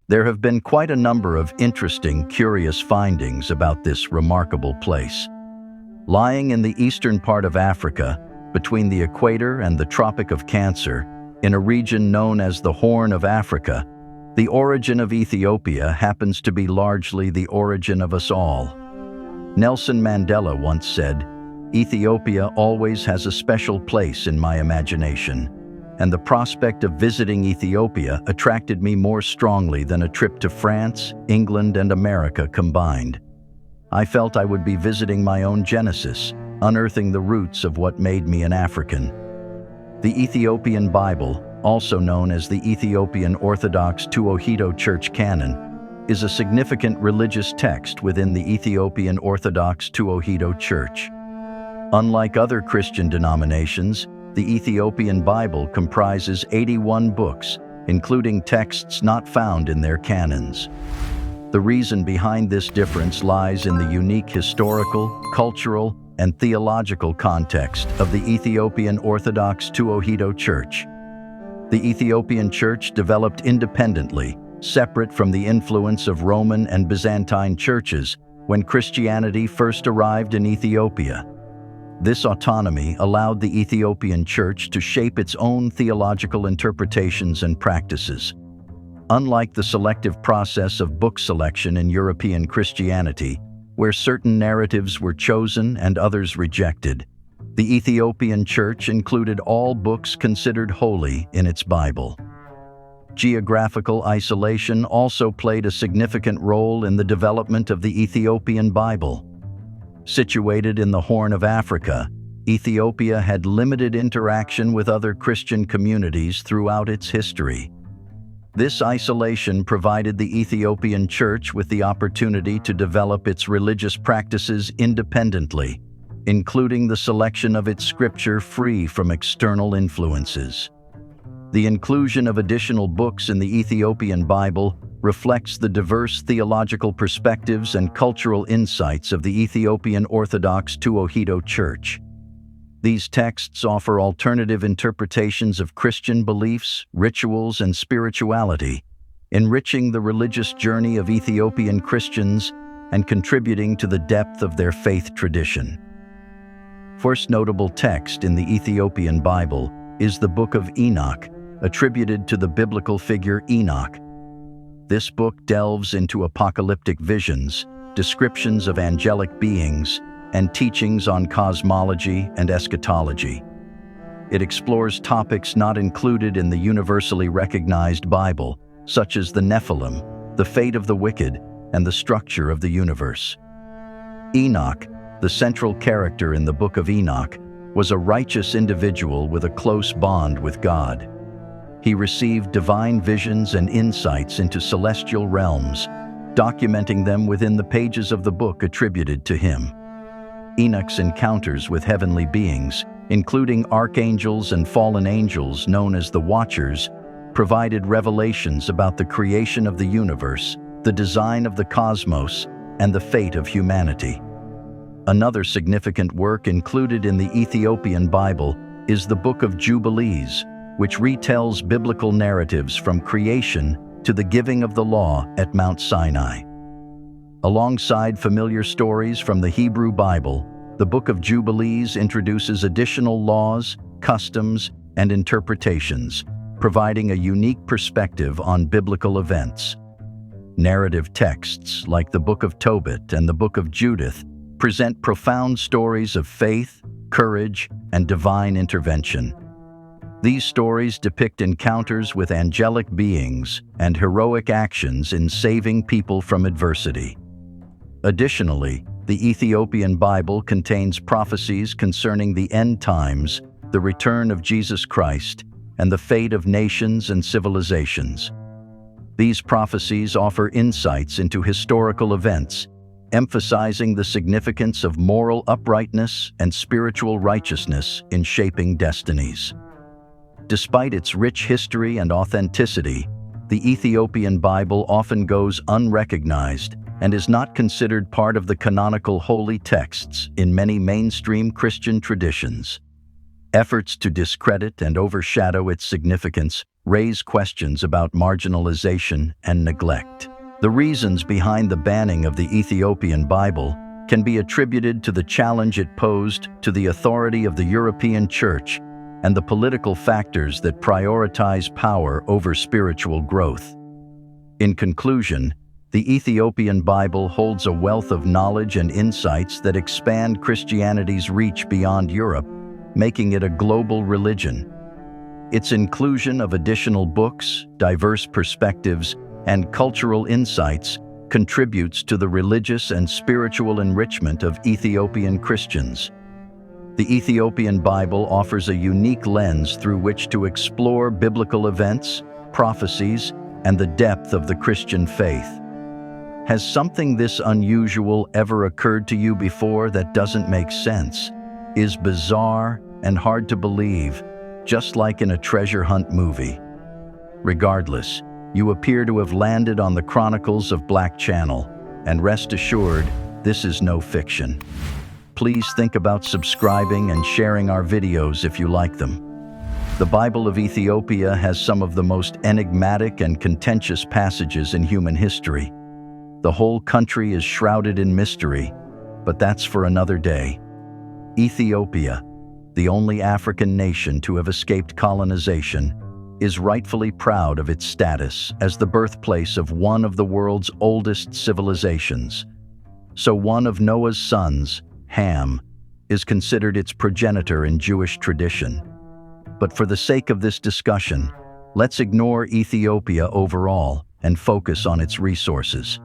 There have been quite a number of interesting, curious findings about this remarkable place. Lying in the eastern part of Africa, between the equator and the Tropic of Cancer, in a region known as the Horn of Africa, the origin of Ethiopia happens to be largely the origin of us all. Nelson Mandela once said, "Ethiopia always has a special place in my imagination," and the prospect of visiting Ethiopia attracted me more strongly than a trip to France, England, and America combined. I felt I would be visiting my own Genesis, unearthing the roots of what made me an African. The Ethiopian Bible, also known as the Ethiopian Orthodox Tewahedo Church Canon, is a significant religious text within the Ethiopian Orthodox Tewahedo Church. Unlike other Christian denominations, the Ethiopian Bible comprises 81 books, including texts not found in their canons. The reason behind this difference lies in the unique historical, cultural, and theological context of the Ethiopian Orthodox Tewahedo Church. The Ethiopian Church developed independently, separate from the influence of Roman and Byzantine churches, when Christianity first arrived in Ethiopia. This autonomy allowed the Ethiopian Church to shape its own theological interpretations and practices. Unlike the selective process of book selection in European Christianity, where certain narratives were chosen and others rejected, the Ethiopian Church included all books considered holy in its Bible. Geographical isolation also played a significant role in the development of the Ethiopian Bible. Situated in the Horn of Africa, Ethiopia had limited interaction with other Christian communities throughout its history. This isolation provided the Ethiopian Church with the opportunity to develop its religious practices independently, including the selection of its scripture free from external influences. The inclusion of additional books in the Ethiopian Bible reflects the diverse theological perspectives and cultural insights of the Ethiopian Orthodox Tewahedo Church. These texts offer alternative interpretations of Christian beliefs, rituals, and spirituality, enriching the religious journey of Ethiopian Christians and contributing to the depth of their faith tradition. First notable text in the Ethiopian Bible is the Book of Enoch, attributed to the biblical figure Enoch. This book delves into apocalyptic visions, descriptions of angelic beings, and teachings on cosmology and eschatology. It explores topics not included in the universally recognized Bible, such as the Nephilim, the fate of the wicked, and the structure of the universe. Enoch, the central character in the Book of Enoch, was a righteous individual with a close bond with God. He received divine visions and insights into celestial realms, documenting them within the pages of the book attributed to him. Enoch's encounters with heavenly beings, including archangels and fallen angels known as the Watchers, provided revelations about the creation of the universe, the design of the cosmos, and the fate of humanity. Another significant work included in the Ethiopian Bible is the Book of Jubilees, which retells biblical narratives from creation to the giving of the law at Mount Sinai. Alongside familiar stories from the Hebrew Bible, the Book of Jubilees introduces additional laws, customs, and interpretations, providing a unique perspective on biblical events. Narrative texts like the Book of Tobit and the Book of Judith present profound stories of faith, courage, and divine intervention. These stories depict encounters with angelic beings and heroic actions in saving people from adversity. Additionally, the Ethiopian Bible contains prophecies concerning the end times, the return of Jesus Christ, and the fate of nations and civilizations. These prophecies offer insights into historical events, emphasizing the significance of moral uprightness and spiritual righteousness in shaping destinies. Despite its rich history and authenticity, the Ethiopian Bible often goes unrecognized and is not considered part of the canonical holy texts in many mainstream Christian traditions. Efforts to discredit and overshadow its significance raise questions about marginalization and neglect. The reasons behind the banning of the Ethiopian Bible can be attributed to the challenge it posed to the authority of the European Church and the political factors that prioritize power over spiritual growth. In conclusion, the Ethiopian Bible holds a wealth of knowledge and insights that expand Christianity's reach beyond Europe, making it a global religion. Its inclusion of additional books, diverse perspectives, and cultural insights contributes to the religious and spiritual enrichment of Ethiopian Christians. The Ethiopian Bible offers a unique lens through which to explore biblical events, prophecies, and the depth of the Christian faith. Has something this unusual ever occurred to you before that doesn't make sense, is bizarre and hard to believe, just like in a treasure hunt movie? Regardless, you appear to have landed on the Chronicles of Black Channel, and rest assured, this is no fiction. Please think about subscribing and sharing our videos if you like them. The Bible of Ethiopia has some of the most enigmatic and contentious passages in human history. The whole country is shrouded in mystery, but that's for another day. Ethiopia, the only African nation to have escaped colonization, is rightfully proud of its status as the birthplace of one of the world's oldest civilizations. So one of Noah's sons, Ham, is considered its progenitor in Jewish tradition. But for the sake of this discussion, let's ignore Ethiopia overall and focus on its resources.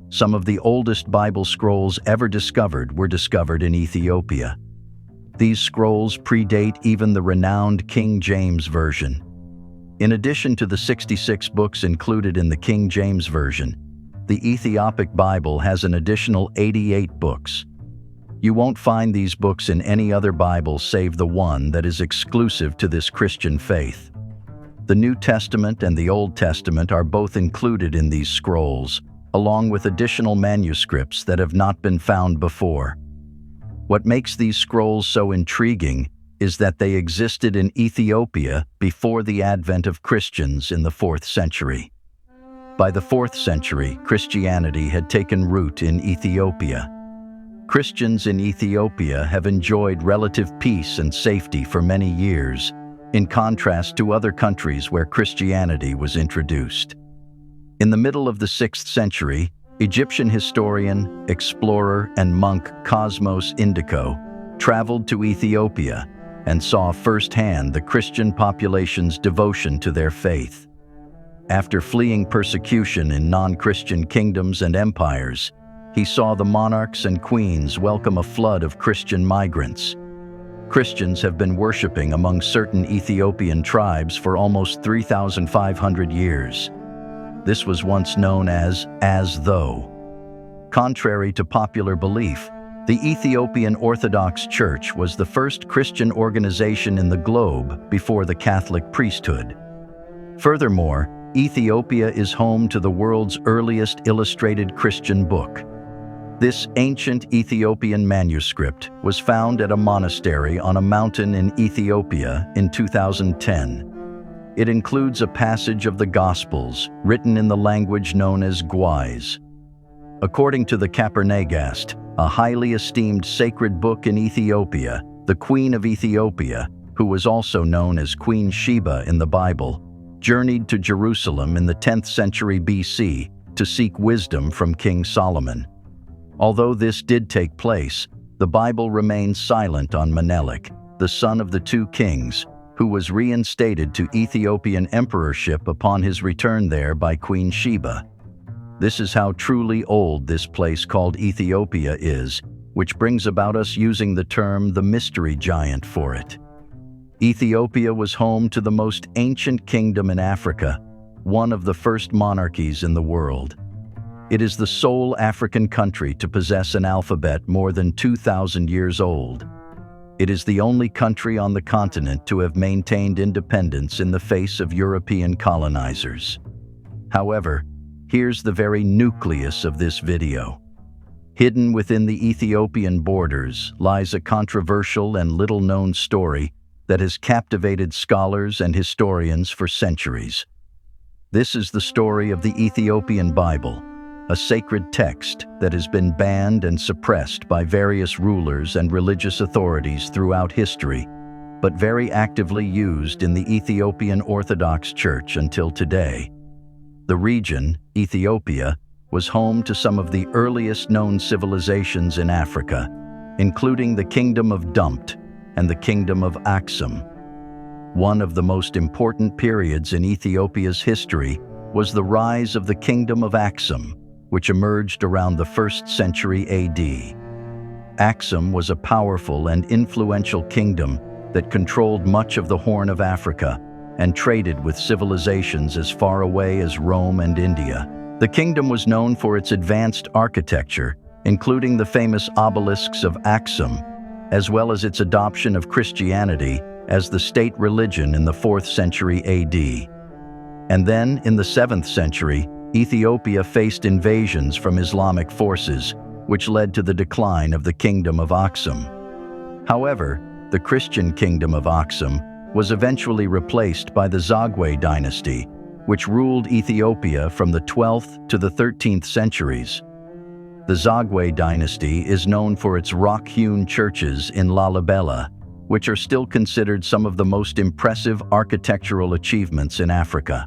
Some of the oldest Bible scrolls ever discovered were discovered in Ethiopia. These scrolls predate even the renowned King James Version. In addition to the 66 books included in the King James Version, the Ethiopic Bible has an additional 88 books. You won't find these books in any other Bible save the one that is exclusive to this Christian faith. The New Testament and the Old Testament are both included in these scrolls, along with additional manuscripts that have not been found before. What makes these scrolls so intriguing is that they existed in Ethiopia before the advent of Christians in the 4th century. By the 4th century, Christianity had taken root in Ethiopia. Christians in Ethiopia have enjoyed relative peace and safety for many years, in contrast to other countries where Christianity was introduced. In the middle of the 6th century, Egyptian historian, explorer, and monk Cosmos Indico traveled to Ethiopia and saw firsthand the Christian population's devotion to their faith. After fleeing persecution in non-Christian kingdoms and empires, he saw the monarchs and queens welcome a flood of Christian migrants. Christians have been worshiping among certain Ethiopian tribes for almost 3,500 years. This was once known as though. Contrary to popular belief, the Ethiopian Orthodox Church was the first Christian organization in the globe before the Catholic priesthood. Furthermore, Ethiopia is home to the world's earliest illustrated Christian book. This ancient Ethiopian manuscript was found at a monastery on a mountain in Ethiopia in 2010. It includes a passage of the Gospels written in the language known as Gwais. According to the Kapernagast, a highly esteemed sacred book in Ethiopia, the Queen of Ethiopia, who was also known as Queen Sheba in the Bible, journeyed to Jerusalem in the 10th century BC to seek wisdom from King Solomon. Although this did take place, the Bible remains silent on Menelik, the son of the two kings, who was reinstated to Ethiopian emperorship upon his return there by Queen Sheba. This is how truly old this place called Ethiopia is, which brings about us using the term the mystery giant for it. Ethiopia was home to the most ancient kingdom in Africa, one of the first monarchies in the world. It is the sole African country to possess an alphabet more than 2,000 years old. It is the only country on the continent to have maintained independence in the face of European colonizers. However, here's the very nucleus of this video. Hidden within the Ethiopian borders lies a controversial and little-known story that has captivated scholars and historians for centuries. This is the story of the Ethiopian Bible, a sacred text that has been banned and suppressed by various rulers and religious authorities throughout history, but very actively used in the Ethiopian Orthodox Church until today. The region, Ethiopia, was home to some of the earliest known civilizations in Africa, including the Kingdom of Dumpt and the Kingdom of Aksum. One of the most important periods in Ethiopia's history was the rise of the Kingdom of Aksum, which emerged around the 1st century AD. Aksum was a powerful and influential kingdom that controlled much of the Horn of Africa and traded with civilizations as far away as Rome and India. The kingdom was known for its advanced architecture, including the famous obelisks of Aksum, as well as its adoption of Christianity as the state religion in the 4th century AD. And then, in the 7th century, Ethiopia faced invasions from Islamic forces, which led to the decline of the Kingdom of Aksum. However, the Christian Kingdom of Aksum was eventually replaced by the Zagwe dynasty, which ruled Ethiopia from the 12th to the 13th centuries. The Zagwe dynasty is known for its rock-hewn churches in Lalibela, which are still considered some of the most impressive architectural achievements in Africa.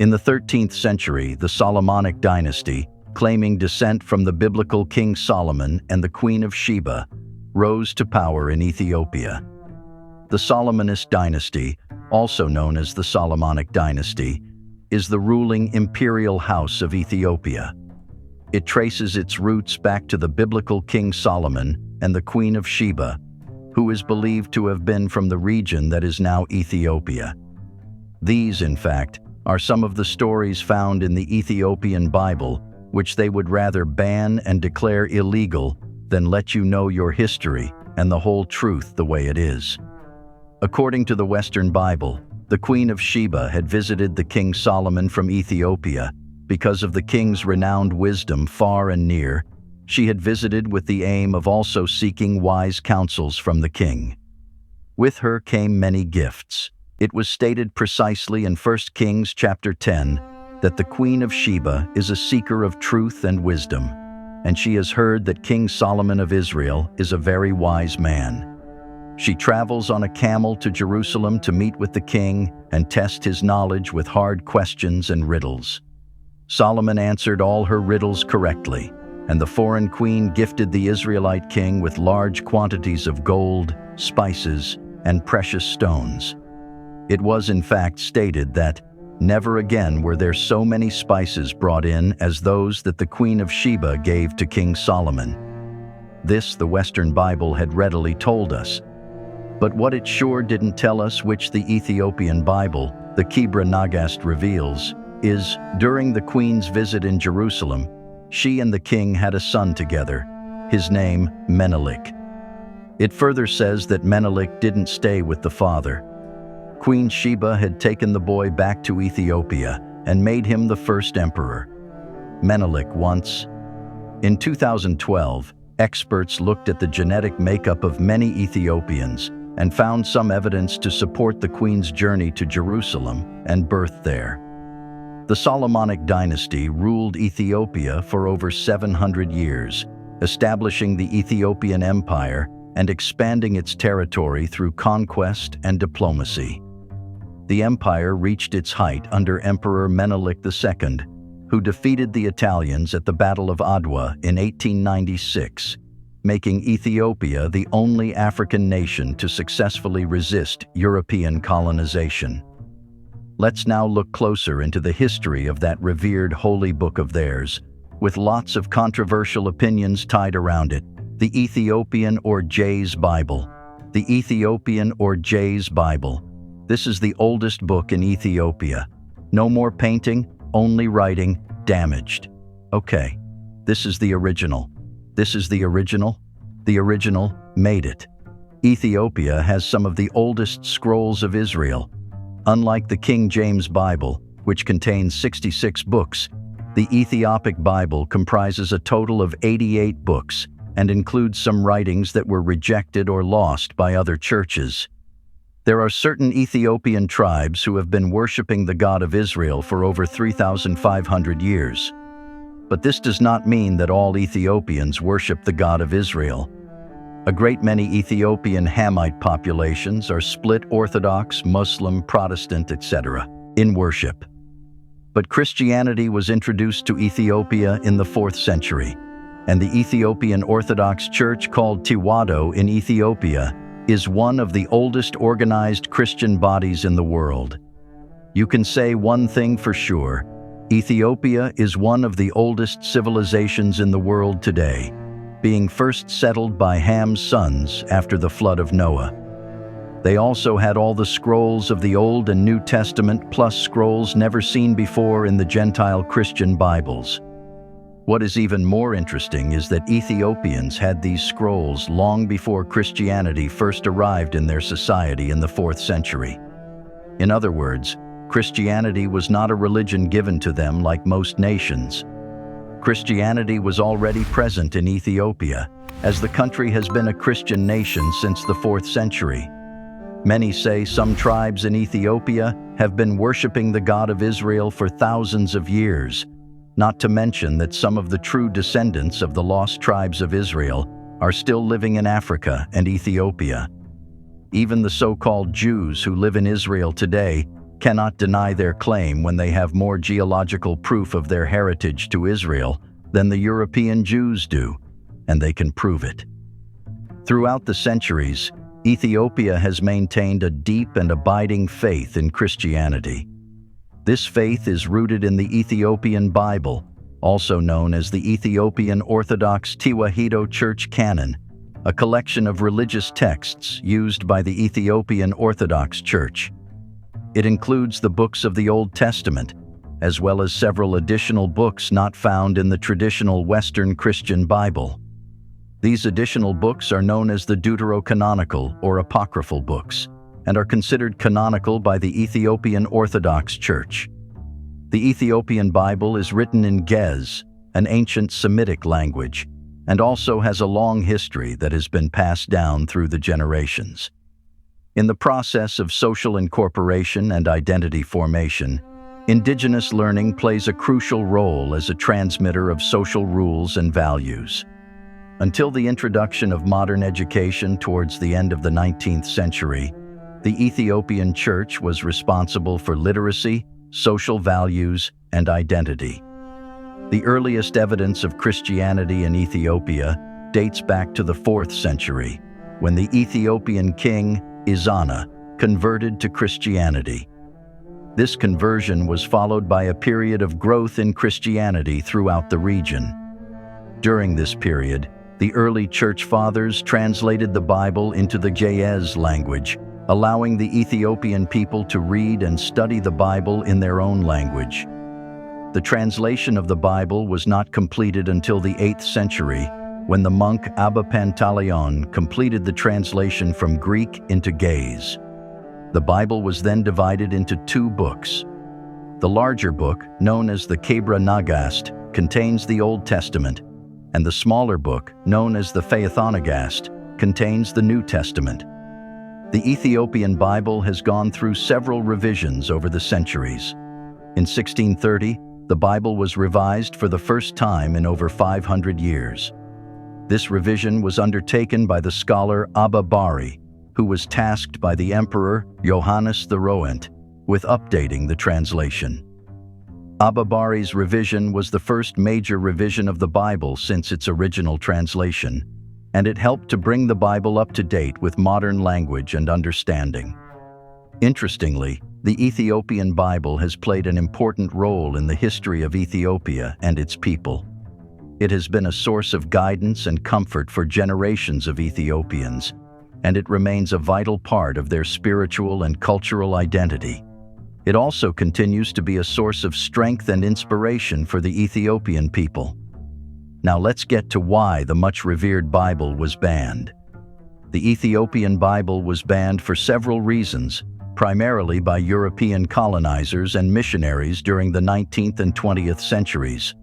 In the 13th century, the Solomonic dynasty, claiming descent from the biblical King Solomon and the Queen of Sheba, rose to power in Ethiopia. The Solomonist dynasty, also known as the Solomonic dynasty, is the ruling imperial house of Ethiopia. It traces its roots back to the biblical King Solomon and the Queen of Sheba, who is believed to have been from the region that is now Ethiopia. These, in fact, are some of the stories found in the Ethiopian Bible, which they would rather ban and declare illegal than let you know your history and the whole truth the way it is. According to the Western Bible, the Queen of Sheba had visited the King Solomon from Ethiopia because of the king's renowned wisdom far and near. She had visited with the aim of also seeking wise counsels from the king. With her came many gifts. It was stated precisely in 1 Kings chapter 10 that the Queen of Sheba is a seeker of truth and wisdom, and she has heard that King Solomon of Israel is a very wise man. She travels on a camel to Jerusalem to meet with the king and test his knowledge with hard questions and riddles. Solomon answered all her riddles correctly, and the foreign queen gifted the Israelite king with large quantities of gold, spices, and precious stones. It was in fact stated that never again were there so many spices brought in as those that the Queen of Sheba gave to King Solomon. This the Western Bible had readily told us. But what it sure didn't tell us, which the Ethiopian Bible, the Kebra Nagast, reveals, is, during the queen's visit in Jerusalem, she and the king had a son together, his name Menelik. It further says that Menelik didn't stay with the father. Queen Sheba had taken the boy back to Ethiopia and made him the first emperor. Menelik once. In 2012, experts looked at the genetic makeup of many Ethiopians and found some evidence to support the queen's journey to Jerusalem and birth there. The Solomonic dynasty ruled Ethiopia for over 700 years, establishing the Ethiopian Empire and expanding its territory through conquest and diplomacy. The empire reached its height under Emperor Menelik II, who defeated the Italians at the Battle of Adwa in 1896, making Ethiopia the only African nation to successfully resist European colonization. Let's now look closer into the history of that revered holy book of theirs, with lots of controversial opinions tied around it, the Ethiopian or Jay's Bible. The Ethiopian or Jay's Bible. This is the oldest book in Ethiopia. No more painting, only writing, damaged. Okay, this is the original. This is the original. The original made it. Ethiopia has some of the oldest scrolls of Israel. Unlike the King James Bible, which contains 66 books, the Ethiopic Bible comprises a total of 88 books and includes some writings that were rejected or lost by other churches. There are certain Ethiopian tribes who have been worshipping the God of Israel for over 3,500 years. But this does not mean that all Ethiopians worship the God of Israel. A great many Ethiopian Hamite populations are split Orthodox, Muslim, Protestant, etc. in worship. But Christianity was introduced to Ethiopia in the 4th century, and the Ethiopian Orthodox Church, called Tewahedo in Ethiopia, is one of the oldest organized Christian bodies in the world. You can say one thing for sure: Ethiopia is one of the oldest civilizations in the world today, being first settled by Ham's sons after the flood of Noah. They also had all the scrolls of the Old and New Testament, plus scrolls never seen before in the Gentile Christian Bibles. What is even more interesting is that Ethiopians had these scrolls long before Christianity first arrived in their society in the 4th century. In other words, Christianity was not a religion given to them like most nations. Christianity was already present in Ethiopia, as the country has been a Christian nation since the 4th century. Many say some tribes in Ethiopia have been worshiping the God of Israel for thousands of years, not to mention that some of the true descendants of the lost tribes of Israel are still living in Africa and Ethiopia. Even the so-called Jews who live in Israel today cannot deny their claim when they have more geological proof of their heritage to Israel than the European Jews do, and they can prove it. Throughout the centuries, Ethiopia has maintained a deep and abiding faith in Christianity. This faith is rooted in the Ethiopian Bible, also known as the Ethiopian Orthodox Tewahedo Church Canon, a collection of religious texts used by the Ethiopian Orthodox Church. It includes the books of the Old Testament, as well as several additional books not found in the traditional Western Christian Bible. These additional books are known as the deuterocanonical or apocryphal books, and are considered canonical by the Ethiopian Orthodox Church. The Ethiopian Bible is written in Ge'ez, an ancient Semitic language, and also has a long history that has been passed down through the generations. In the process of social incorporation and identity formation, indigenous learning plays a crucial role as a transmitter of social rules and values. Until the introduction of modern education towards the end of the 19th century, the Ethiopian Church was responsible for literacy, social values, and identity. The earliest evidence of Christianity in Ethiopia dates back to the 4th century, when the Ethiopian king, Izana, converted to Christianity. This conversion was followed by a period of growth in Christianity throughout the region. During this period, the early church fathers translated the Bible into the Ge'ez language, allowing the Ethiopian people to read and study the Bible in their own language. The translation of the Bible was not completed until the 8th century, when the monk Abba Pantaleon completed the translation from Greek into Ge'ez. The Bible was then divided into 2 books. The larger book, known as the Kebra Nagast, contains the Old Testament, and the smaller book, known as the Fayathonagast, contains the New Testament. The Ethiopian Bible has gone through several revisions over the centuries. In 1630, the Bible was revised for the first time in over 500 years. This revision was undertaken by the scholar Abba Bari, who was tasked by the Emperor Johannes the Roent with updating the translation. Abba Bari's revision was the first major revision of the Bible since its original translation, and it helped to bring the Bible up to date with modern language and understanding. Interestingly, the Ethiopian Bible has played an important role in the history of Ethiopia and its people. It has been a source of guidance and comfort for generations of Ethiopians, and it remains a vital part of their spiritual and cultural identity. It also continues to be a source of strength and inspiration for the Ethiopian people. Now let's get to why the much-revered Bible was banned. The Ethiopian Bible was banned for several reasons, primarily by European colonizers and missionaries during the 19th and 20th centuries.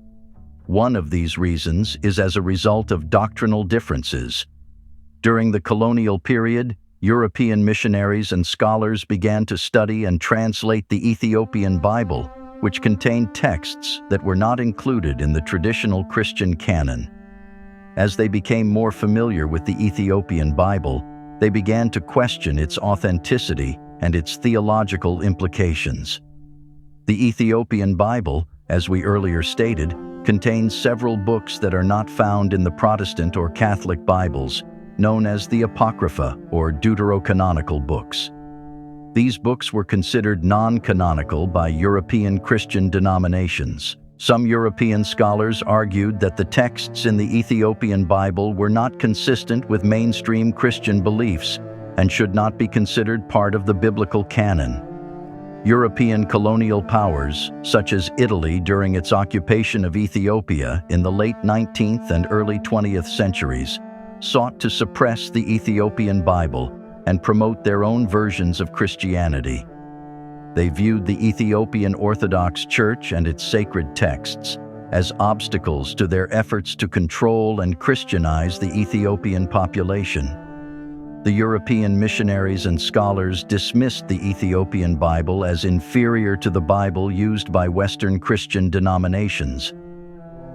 One of these reasons is as a result of doctrinal differences. During the colonial period, European missionaries and scholars began to study and translate the Ethiopian Bible, which contained texts that were not included in the traditional Christian canon. As they became more familiar with the Ethiopian Bible, they began to question its authenticity and its theological implications. The Ethiopian Bible, as we earlier stated, contains several books that are not found in the Protestant or Catholic Bibles, known as the Apocrypha or Deuterocanonical books. These books were considered non-canonical by European Christian denominations. Some European scholars argued that the texts in the Ethiopian Bible were not consistent with mainstream Christian beliefs and should not be considered part of the biblical canon. European colonial powers, such as Italy during its occupation of Ethiopia in the late 19th and early 20th centuries, sought to suppress the Ethiopian Bible and promote their own versions of Christianity. They viewed the Ethiopian Orthodox Church and its sacred texts as obstacles to their efforts to control and Christianize the Ethiopian population. The European missionaries and scholars dismissed the Ethiopian Bible as inferior to the Bible used by Western Christian denominations.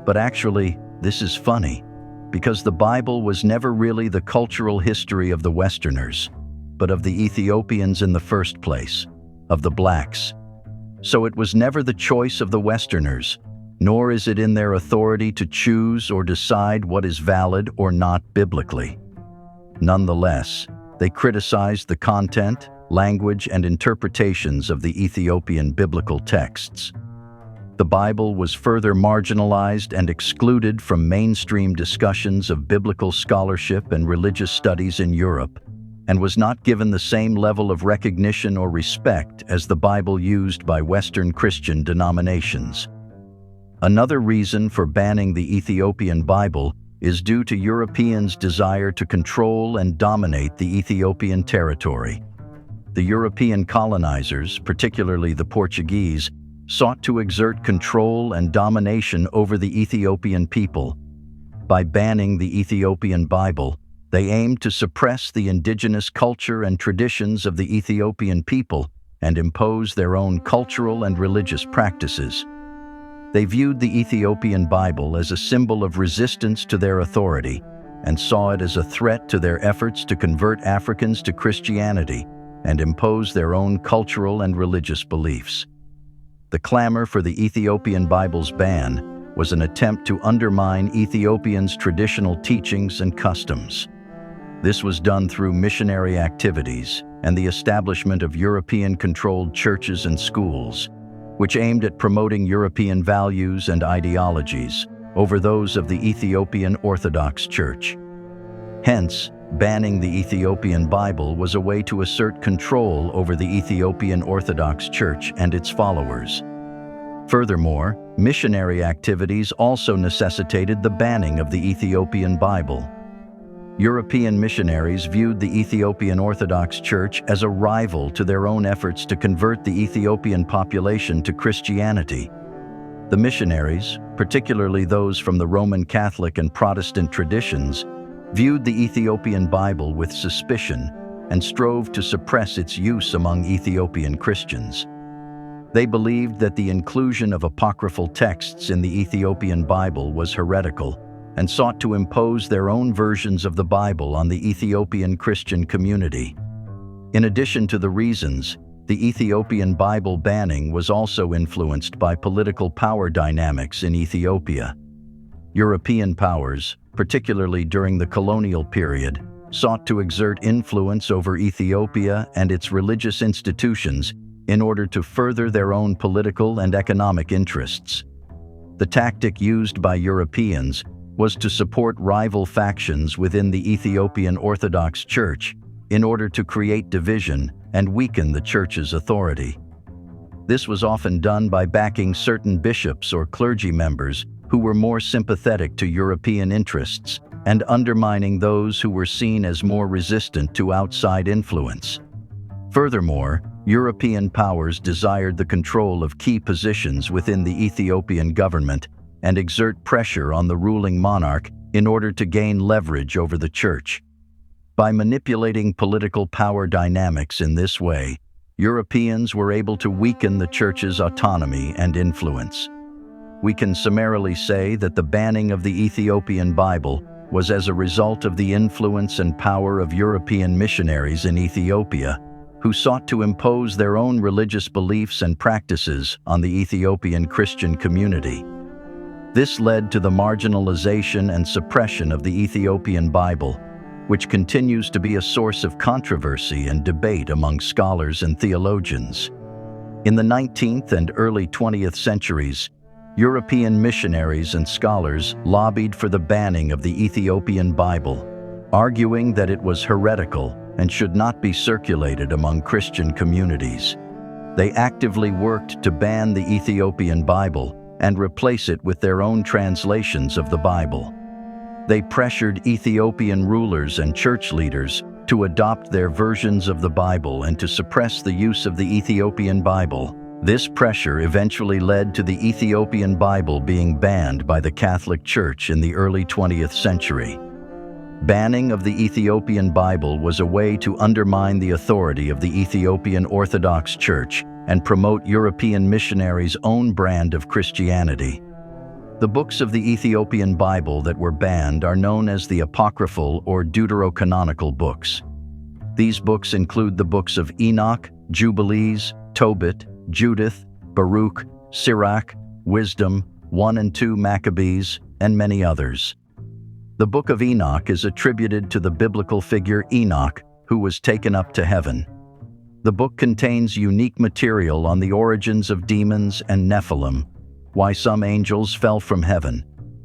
But actually, this is funny, because the Bible was never really the cultural history of the Westerners, but of the Ethiopians in the first place, of the blacks. So it was never the choice of the Westerners, nor is it in their authority to choose or decide what is valid or not biblically. Nonetheless, they criticized the content, language, and interpretations of the Ethiopian biblical texts. The Bible was further marginalized and excluded from mainstream discussions of biblical scholarship and religious studies in Europe, and was not given the same level of recognition or respect as the Bible used by Western Christian denominations. Another reason for banning the Ethiopian Bible is due to Europeans' desire to control and dominate the Ethiopian territory. The European colonizers, particularly the Portuguese, sought to exert control and domination over the Ethiopian people. By banning the Ethiopian Bible, they aimed to suppress the indigenous culture and traditions of the Ethiopian people and impose their own cultural and religious practices. They viewed the Ethiopian Bible as a symbol of resistance to their authority and saw it as a threat to their efforts to convert Africans to Christianity and impose their own cultural and religious beliefs. The clamor for the Ethiopian Bible's ban was an attempt to undermine Ethiopians' traditional teachings and customs. This was done through missionary activities and the establishment of European-controlled churches and schools, which aimed at promoting European values and ideologies over those of the Ethiopian Orthodox Church. Hence, banning the Ethiopian Bible was a way to assert control over the Ethiopian Orthodox Church and its followers. Furthermore, missionary activities also necessitated the banning of the Ethiopian Bible. European missionaries viewed the Ethiopian Orthodox Church as a rival to their own efforts to convert the Ethiopian population to Christianity. The missionaries, particularly those from the Roman Catholic and Protestant traditions, viewed the Ethiopian Bible with suspicion and strove to suppress its use among Ethiopian Christians. They believed that the inclusion of apocryphal texts in the Ethiopian Bible was heretical and sought to impose their own versions of the Bible on the Ethiopian Christian community. In addition to the reasons, the Ethiopian Bible banning was also influenced by political power dynamics in Ethiopia. European powers, particularly during the colonial period, sought to exert influence over Ethiopia and its religious institutions in order to further their own political and economic interests. The tactic used by Europeans was to support rival factions within the Ethiopian Orthodox Church in order to create division and weaken the Church's authority. This was often done by backing certain bishops or clergy members who were more sympathetic to European interests and undermining those who were seen as more resistant to outside influence. Furthermore, European powers desired the control of key positions within the Ethiopian government and exert pressure on the ruling monarch in order to gain leverage over the Church. By manipulating political power dynamics in this way, Europeans were able to weaken the Church's autonomy and influence. We can summarily say that the banning of the Ethiopian Bible was as a result of the influence and power of European missionaries in Ethiopia, who sought to impose their own religious beliefs and practices on the Ethiopian Christian community. This led to the marginalization and suppression of the Ethiopian Bible, which continues to be a source of controversy and debate among scholars and theologians. In the 19th and early 20th centuries, European missionaries and scholars lobbied for the banning of the Ethiopian Bible, arguing that it was heretical and should not be circulated among Christian communities. They actively worked to ban the Ethiopian Bible and replace it with their own translations of the Bible. They pressured Ethiopian rulers and church leaders to adopt their versions of the Bible and to suppress the use of the Ethiopian Bible. This pressure eventually led to the Ethiopian Bible being banned by the Catholic Church in the early 20th century. Banning of the Ethiopian Bible was a way to undermine the authority of the Ethiopian Orthodox Church and promote European missionaries' own brand of Christianity. The books of the Ethiopian Bible that were banned are known as the apocryphal or deuterocanonical books. These books include the books of Enoch, Jubilees, Tobit, Judith, Baruch, Sirach, Wisdom, 1 and 2 Maccabees, and many others. The Book of Enoch is attributed to the biblical figure Enoch, who was taken up to heaven. The book contains unique material on the origins of demons and Nephilim, why some angels fell from heaven,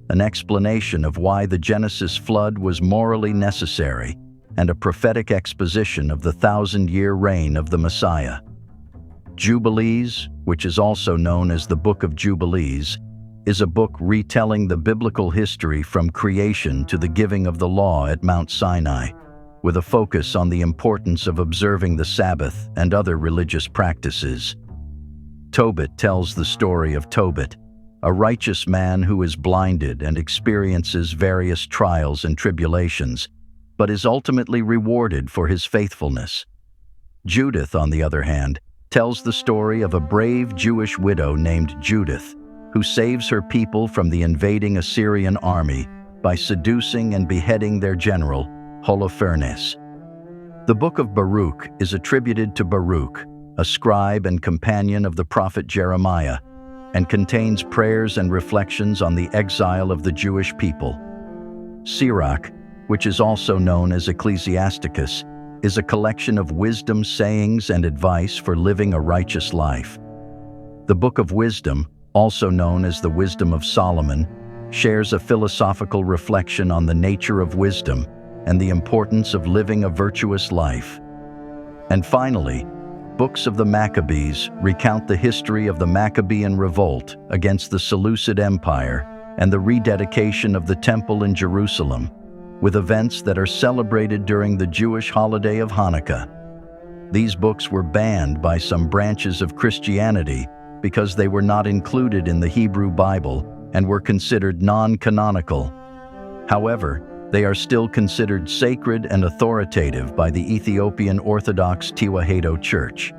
an explanation of why the Genesis flood was morally necessary, and a prophetic exposition of the 1,000-year reign of the Messiah. Jubilees, which is also known as the Book of Jubilees, is a book retelling the biblical history from creation to the giving of the law at Mount Sinai, with a focus on the importance of observing the Sabbath and other religious practices. Tobit tells the story of Tobit, a righteous man who is blinded and experiences various trials and tribulations, but is ultimately rewarded for his faithfulness. Judith, on the other hand, tells the story of a brave Jewish widow named Judith, who saves her people from the invading Assyrian army by seducing and beheading their general, Holofernes. The Book of Baruch is attributed to Baruch, a scribe and companion of the prophet Jeremiah, and contains prayers and reflections on the exile of the Jewish people. Sirach, which is also known as Ecclesiasticus, is a collection of wisdom sayings and advice for living a righteous life. The Book of Wisdom, also known as the Wisdom of Solomon, shares a philosophical reflection on the nature of wisdom and the importance of living a virtuous life. And finally, books of the Maccabees recount the history of the Maccabean revolt against the Seleucid Empire and the rededication of the Temple in Jerusalem, with events that are celebrated during the Jewish holiday of Hanukkah. These books were banned by some branches of Christianity because they were not included in the Hebrew Bible and were considered non-canonical. However, they are still considered sacred and authoritative by the Ethiopian Orthodox Tewahedo Church.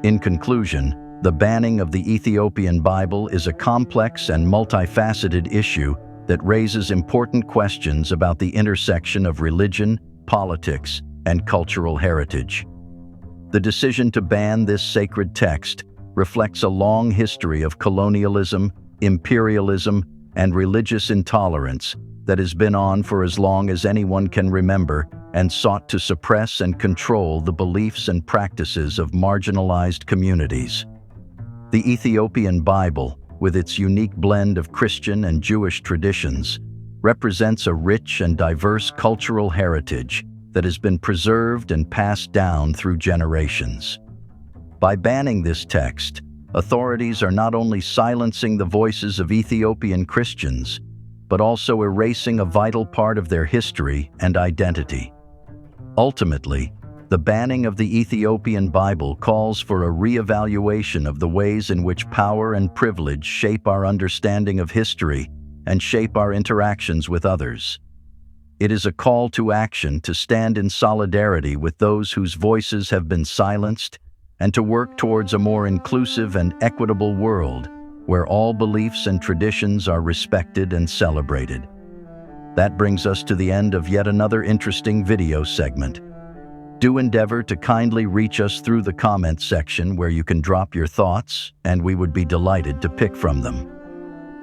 In conclusion, the banning of the Ethiopian Bible is a complex and multifaceted issue that raises important questions about the intersection of religion, politics, and cultural heritage. The decision to ban this sacred text reflects a long history of colonialism, imperialism, and religious intolerance that has been on for as long as anyone can remember and sought to suppress and control the beliefs and practices of marginalized communities. The Ethiopian Bible, with its unique blend of Christian and Jewish traditions, represents a rich and diverse cultural heritage that has been preserved and passed down through generations. By banning this text, authorities are not only silencing the voices of Ethiopian Christians, but also erasing a vital part of their history and identity. Ultimately, the banning of the Ethiopian Bible calls for a re-evaluation of the ways in which power and privilege shape our understanding of history and shape our interactions with others. It is a call to action to stand in solidarity with those whose voices have been silenced and to work towards a more inclusive and equitable world where all beliefs and traditions are respected and celebrated. That brings us to the end of yet another interesting video segment. Do endeavor to kindly reach us through the comment section where you can drop your thoughts, and we would be delighted to pick from them.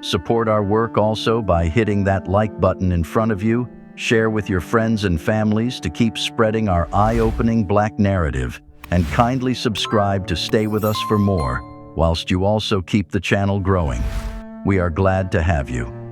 Support our work also by hitting that like button in front of you, share with your friends and families to keep spreading our eye-opening Black narrative, and kindly subscribe to stay with us for more, whilst you also keep the channel growing. We are glad to have you.